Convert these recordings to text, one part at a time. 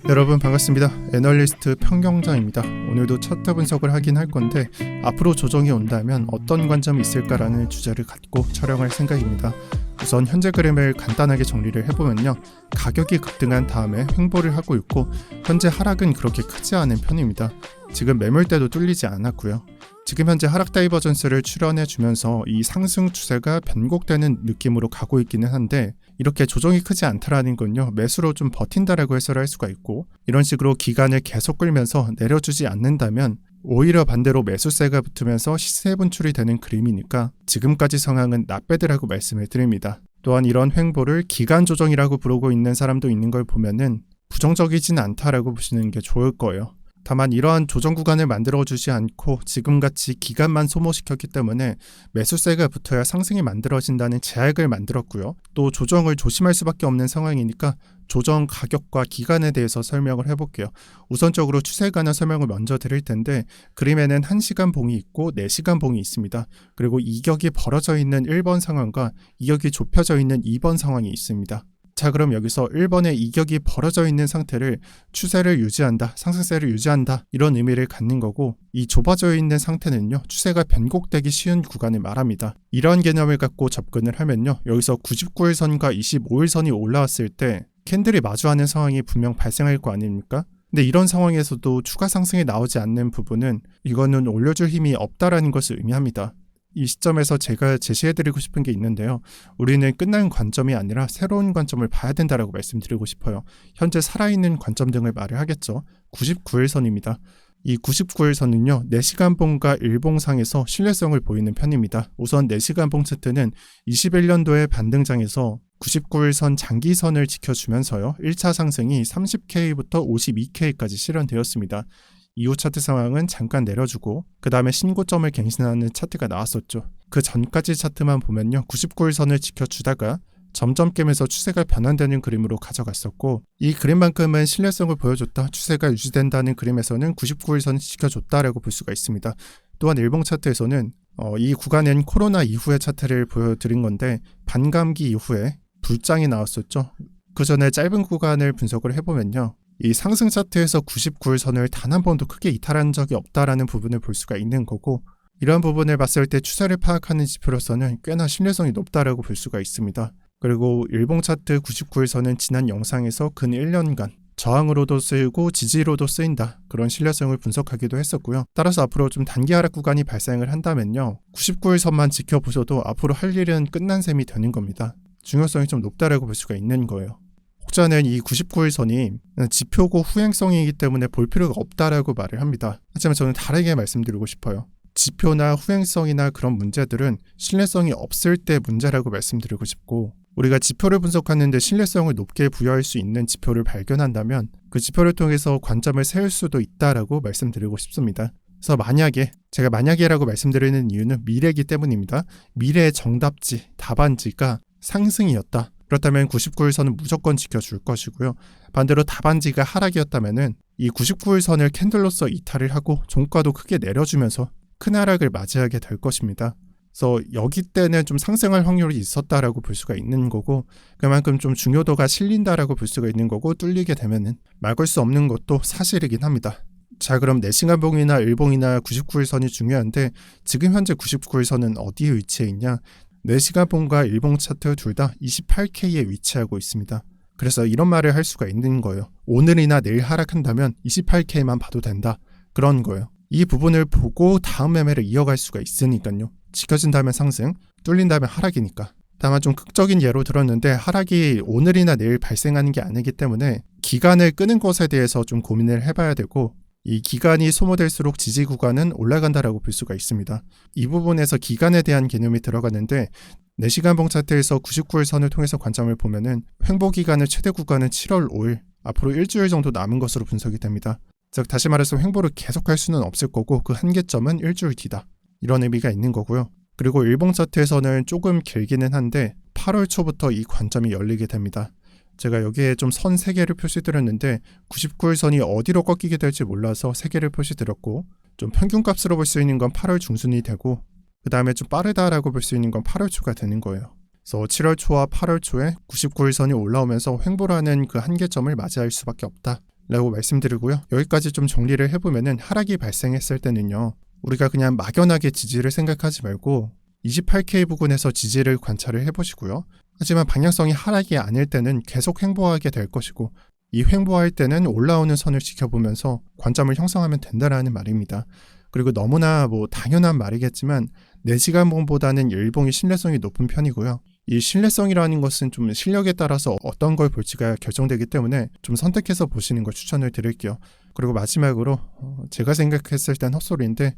여러분 반갑습니다. 애널리스트 평경장입니다. 오늘도 차트 분석을 하긴 할 건데 앞으로 조정이 온다면 어떤 관점이 있을까라는 주제를 갖고 촬영할 생각입니다. 우선 현재 그림을 간단하게 정리를 해보면요. 가격이 급등한 다음에 횡보를 하고 있고 현재 하락은 그렇게 크지 않은 편입니다. 지금 매물대도 뚫리지 않았고요. 지금 현재 하락 다이버전스를 출현해주면서 이 상승 추세가 변곡되는 느낌으로 가고 있기는 한데 이렇게 조정이 크지 않다라는 건요. 매수로 좀 버틴다라고 해석을 할 수가 있고 이런 식으로 기간을 계속 끌면서 내려주지 않는다면 오히려 반대로 매수세가 붙으면서 시세 분출이 되는 그림이니까 지금까지 상황은 나빼드라고 말씀을 드립니다. 또한 이런 횡보를 기간 조정이라고 부르고 있는 사람도 있는 걸 보면은 부정적이진 않다라고 보시는 게 좋을 거예요. 다만 이러한 조정 구간을 만들어주지 않고 지금같이 기간만 소모시켰기 때문에 매수세가 붙어야 상승이 만들어진다는 제약을 만들었고요. 또 조정을 조심할 수밖에 없는 상황이니까 조정 가격과 기간에 대해서 설명을 해볼게요. 우선적으로 추세에 관한 설명을 먼저 드릴 텐데 그림에는 1시간 봉이 있고 4시간 봉이 있습니다. 그리고 이격이 벌어져 있는 1번 상황과 이격이 좁혀져 있는 2번 상황이 있습니다. 자, 그럼 여기서 1번의 이격이 벌어져 있는 상태를 추세를 유지한다, 상승세를 유지한다 이런 의미를 갖는 거고 이 좁아져 있는 상태는요 추세가 변곡되기 쉬운 구간을 말합니다. 이런 개념을 갖고 접근을 하면요 여기서 99일선과 25일선이 올라왔을 때 캔들이 마주하는 상황이 분명 발생할 거 아닙니까? 근데 이런 상황에서도 추가 상승이 나오지 않는 부분은 이거는 올려줄 힘이 없다라는 것을 의미합니다. 이 시점에서 제가 제시해드리고 싶은 게 있는데요. 우리는 끝난 관점이 아니라 새로운 관점을 봐야 된다라고 말씀드리고 싶어요. 현재 살아있는 관점 등을 말을 하겠죠. 99일선입니다. 이 99일선은요. 4시간 봉과 일봉상에서 신뢰성을 보이는 편입니다. 우선 4시간 봉 차트는 21년도의 반등장에서 99일선 장기선을 지켜주면서요. 1차 상승이 30K부터 52K까지 실현되었습니다. 이후 차트 상황은 잠깐 내려주고 그 다음에 신고점을 갱신하는 차트가 나왔었죠. 그 전까지 차트만 보면요. 99일선을 지켜주다가 점점 깨면서 추세가 변환되는 그림으로 가져갔었고 이 그림만큼은 신뢰성을 보여줬다. 추세가 유지된다는 그림에서는 99일선을 지켜줬다라고 볼 수가 있습니다. 또한 일봉 차트에서는 이 구간엔 코로나 이후의 차트를 보여드린 건데 반감기 이후에 불장이 나왔었죠. 그 전에 짧은 구간을 분석을 해보면요. 이 상승 차트에서 99일선을 단 한 번도 크게 이탈한 적이 없다라는 부분을 볼 수가 있는 거고 이러한 부분을 봤을 때 추세를 파악하는 지표로서는 꽤나 신뢰성이 높다라고 볼 수가 있습니다. 그리고 일봉 차트 99일선은 지난 영상에서 근 1년간 저항으로도 쓰이고 지지로도 쓰인다. 그런 신뢰성을 분석하기도 했었고요. 따라서 앞으로 좀 단기 하락 구간이 발생을 한다면요. 99일선만 지켜보셔도 앞으로 할 일은 끝난 셈이 되는 겁니다. 중요성이 좀 높다라고 볼 수가 있는 거예요. 혹자는 이 99일선이 지표고 후행성이기 때문에 볼 필요가 없다라고 말을 합니다. 하지만 저는 다르게 말씀드리고 싶어요. 지표나 후행성이나 그런 문제들은 신뢰성이 없을 때 문제라고 말씀드리고 싶고 우리가 지표를 분석하는데 신뢰성을 높게 부여할 수 있는 지표를 발견한다면 그 지표를 통해서 관점을 세울 수도 있다라고 말씀드리고 싶습니다. 그래서 제가 만약에라고 말씀드리는 이유는 미래이기 때문입니다. 미래의 정답지, 답안지가 상승이었다. 그렇다면 99일선은 무조건 지켜줄 것이고요. 반대로 답안지가 하락이었다면 이 99일선을 캔들로서 이탈을 하고 종가도 크게 내려주면서 큰 하락을 맞이하게 될 것입니다. 그래서 여기 때는 좀 상승할 확률이 있었다라고 볼 수가 있는 거고 그만큼 좀 중요도가 실린다라고 볼 수가 있는 거고 뚫리게 되면은 막을 수 없는 것도 사실이긴 합니다. 자, 그럼 4시간 봉이나 일봉이나 99일선이 중요한데 지금 현재 99일선은 어디에 위치해 있냐? 4시간 봉과 일봉 차트 둘 다 28K에 위치하고 있습니다. 그래서 이런 말을 할 수가 있는 거예요. 오늘이나 내일 하락한다면 28K만 봐도 된다. 그런 거예요. 이 부분을 보고 다음 매매를 이어갈 수가 있으니까요. 지켜진다면 상승, 뚫린다면 하락이니까. 다만 좀 극적인 예로 들었는데 하락이 오늘이나 내일 발생하는 게 아니기 때문에 기간을 끄는 것에 대해서 좀 고민을 해봐야 되고 이 기간이 소모될수록 지지 구간은 올라간다라고 볼 수가 있습니다. 이 부분에서 기간에 대한 개념이 들어가는데 4시간 봉 차트에서 99일선을 통해서 관점을 보면은 횡보 기간의 최대 구간은 7월 5일, 앞으로 일주일 정도 남은 것으로 분석이 됩니다. 즉 다시 말해서 횡보를 계속할 수는 없을 거고 그 한계점은 일주일 뒤다. 이런 의미가 있는 거고요. 그리고 일봉 차트에서는 조금 길기는 한데 8월 초부터 이 관점이 열리게 됩니다. 제가 여기에 좀 선 3개를 표시드렸는데 99일선이 어디로 꺾이게 될지 몰라서 3개를 표시드렸고 좀 평균값으로 볼 수 있는 건 8월 중순이 되고 그 다음에 좀 빠르다라고 볼 수 있는 건 8월 초가 되는 거예요. 그래서 7월 초와 8월 초에 99일선이 올라오면서 횡보라는 그 한계점을 맞이할 수밖에 없다. 라고 말씀드리고요. 여기까지 좀 정리를 해보면은 하락이 발생했을 때는요, 우리가 그냥 막연하게 지지를 생각하지 말고 28K 부근에서 지지를 관찰을 해보시고요. 하지만 방향성이 하락이 아닐 때는 계속 횡보하게 될 것이고, 이 횡보할 때는 올라오는 선을 지켜보면서 관점을 형성하면 된다라는 말입니다. 그리고 너무나 당연한 말이겠지만 4시간 봉보다는 일봉이 신뢰성이 높은 편이고요. 이 신뢰성이라는 것은 좀 실력에 따라서 어떤 걸 볼지가 결정되기 때문에 좀 선택해서 보시는 걸 추천을 드릴게요. 그리고 마지막으로 제가 생각했을 땐 헛소리인데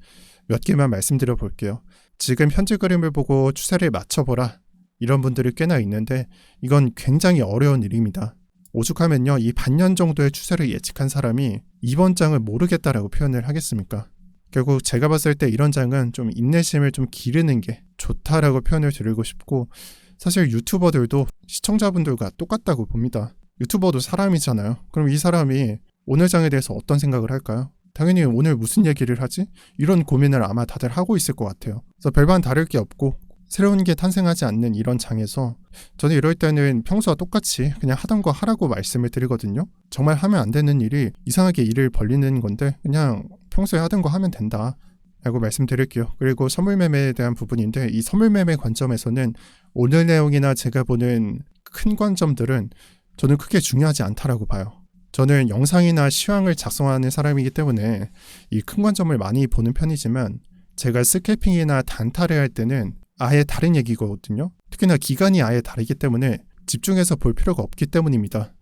몇 개만 말씀드려 볼게요. 지금 현재 그림을 보고 추세를 맞춰보라, 이런 분들이 꽤나 있는데 이건 굉장히 어려운 일입니다. 오죽하면요, 이 반년 정도의 추세를 예측한 사람이 이번 장을 모르겠다라고 표현을 하겠습니까? 결국 제가 봤을 때 이런 장은 좀 인내심을 좀 기르는 게 좋다라고 표현을 드리고 싶고, 사실 유튜버들도 시청자분들과 똑같다고 봅니다. 유튜버도 사람이잖아요. 그럼 이 사람이 오늘 장에 대해서 어떤 생각을 할까요? 당연히 오늘 무슨 얘기를 하지? 이런 고민을 아마 다들 하고 있을 것 같아요. 그래서 별반 다를 게 없고 새로운 게 탄생하지 않는 이런 장에서 저는 이럴 때는 평소와 똑같이 그냥 하던 거 하라고 말씀을 드리거든요. 정말 하면 안 되는 일이 이상하게 일을 벌리는 건데 그냥 평소에 하던 거 하면 된다 라고 말씀드릴게요. 그리고 선물 매매에 대한 부분인데, 이 선물 매매 관점에서는 오늘 내용이나 제가 보는 큰 관점들은 저는 크게 중요하지 않다라고 봐요. 저는 영상이나 시황을 작성하는 사람이기 때문에 이 큰 관점을 많이 보는 편이지만, 제가 스캘핑이나 단타를 할 때는 아예 다른 얘기거든요. 특히나 기간이 아예 다르기 때문에 집중해서 볼 필요가 없기 때문입니다.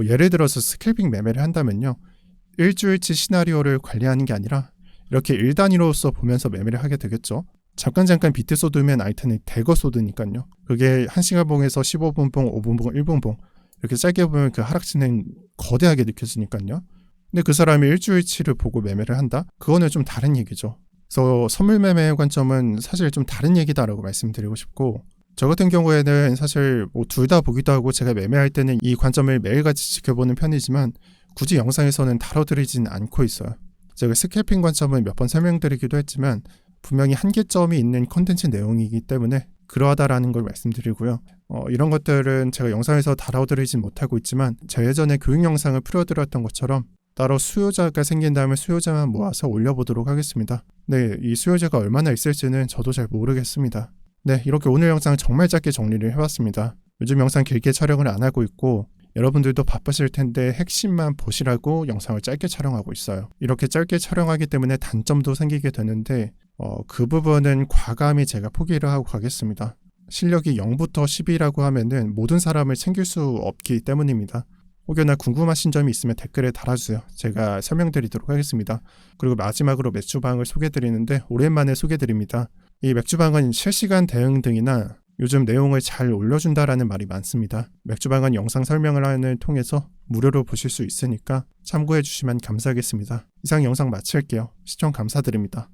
예를 들어서 스캘핑 매매를 한다면요, 일주일치 시나리오를 관리하는 게 아니라 이렇게 일 단위로서 보면서 매매를 하게 되겠죠. 잠깐 비트 쏟으면 아이템이 대거 쏟으니까요. 그게 1시간 봉에서 15분 봉, 5분 봉, 1분 봉 이렇게 짧게 보면 그 하락진은 거대하게 느껴지니까요. 근데 그 사람이 일주일치를 보고 매매를 한다? 그거는 좀 다른 얘기죠. 그래서 선물 매매의 관점은 사실 좀 다른 얘기다라고 말씀드리고 싶고, 저 같은 경우에는 사실 둘 다 보기도 하고 제가 매매할 때는 이 관점을 매일같이 지켜보는 편이지만 굳이 영상에서는 다뤄드리진 않고 있어요. 제가 스캘핑 관점을 몇 번 설명드리기도 했지만 분명히 한계점이 있는 컨텐츠 내용이기 때문에 그러하다라는 걸 말씀드리고요. 이런 것들은 제가 영상에서 다뤄드리진 못하고 있지만 제 예전에 교육 영상을 풀어드렸던 것처럼 따로 수요자가 생긴다면 수요자만 모아서 올려보도록 하겠습니다. 네, 이 수요자가 얼마나 있을지는 저도 잘 모르겠습니다. 네, 이렇게 오늘 영상 정말 짧게 정리를 해봤습니다. 요즘 영상 길게 촬영을 안 하고 있고 여러분들도 바쁘실 텐데 핵심만 보시라고 영상을 짧게 촬영하고 있어요. 이렇게 짧게 촬영하기 때문에 단점도 생기게 되는데 그 부분은 과감히 제가 포기를 하고 가겠습니다. 실력이 0부터 10이라고 하면은 모든 사람을 챙길 수 없기 때문입니다. 혹여나 궁금하신 점이 있으면 댓글에 달아주세요. 제가 설명드리도록 하겠습니다. 그리고 마지막으로 맥주방을 소개드리는데 오랜만에 소개드립니다. 이 맥주방은 실시간 대응 등이나 요즘 내용을 잘 올려준다라는 말이 많습니다. 맥주방은 영상 설명을 통해서 무료로 보실 수 있으니까 참고해 주시면 감사하겠습니다. 이상 영상 마칠게요. 시청 감사드립니다.